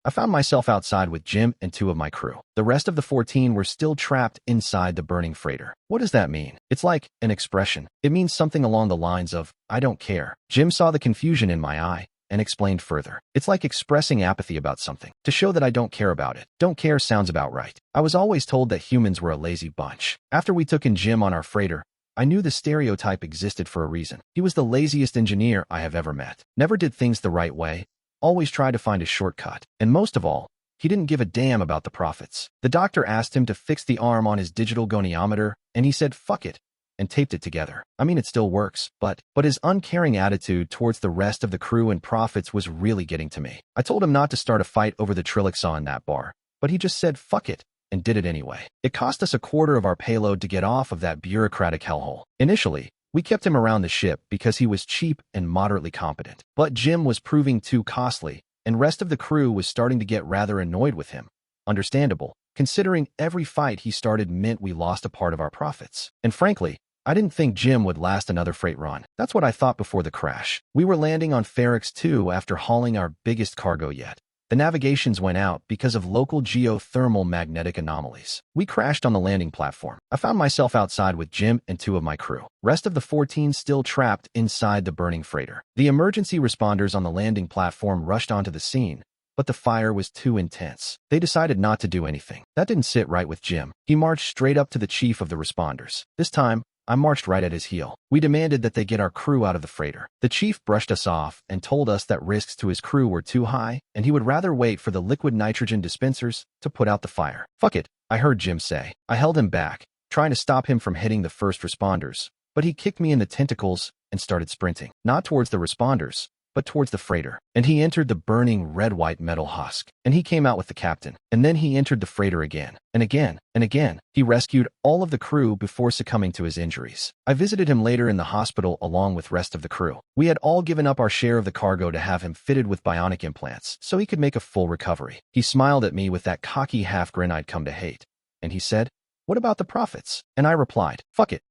I found myself outside with Jim and 2 of my crew. The rest of the 14 were still trapped inside the burning freighter. What does that mean? It's like an expression. It means something along the lines of, I don't care. Jim saw the confusion in my eye and explained further. It's like expressing apathy about something, to show that I don't care about it. Don't care sounds about right. I was always told that humans were a lazy bunch. After we took in Jim on our freighter, I knew the stereotype existed for a reason. He was the laziest engineer I have ever met. Never did things the right way, always tried to find a shortcut. And most of all, he didn't give a damn about the profits. The doctor asked him to fix the arm on his digital goniometer, and he said, fuck it, and taped it together. I mean, it still works, but his uncaring attitude towards the rest of the crew and profits was really getting to me. I told him not to start a fight over the Trilixon in that bar, but he just said, fuck it, and did it anyway. It cost us a quarter of our payload to get off of that bureaucratic hellhole. Initially, we kept him around the ship because he was cheap and moderately competent. But Jim was proving too costly, and rest of the crew was starting to get rather annoyed with him. Understandable, considering every fight he started meant we lost a part of our profits. And frankly, I didn't think Jim would last another freight run. That's what I thought before the crash. We were landing on Ferrix 2 after hauling our biggest cargo yet. The navigations went out because of local geothermal magnetic anomalies. We crashed on the landing platform. I found myself outside with Jim and 2 of my crew. Rest of the 14 still trapped inside the burning freighter. The emergency responders on the landing platform rushed onto the scene, but the fire was too intense. They decided not to do anything. That didn't sit right with Jim. He marched straight up to the chief of the responders. This time, I marched right at his heel. We demanded that they get our crew out of the freighter. The chief brushed us off and told us that risks to his crew were too high, and he would rather wait for the liquid nitrogen dispensers to put out the fire. Fuck it, I heard Jim say. I held him back, trying to stop him from hitting the first responders, but he kicked me in the tentacles and started sprinting. Not towards the responders, but towards the freighter. And he entered the burning red-white metal husk. And he came out with the captain. And then he entered the freighter again, and again, and again. He rescued all of the crew before succumbing to his injuries. I visited him later in the hospital along with rest of the crew. We had all given up our share of the cargo to have him fitted with bionic implants so he could make a full recovery. He smiled at me with that cocky half grin I'd come to hate. And he said, what about the profits? And I replied, fuck it.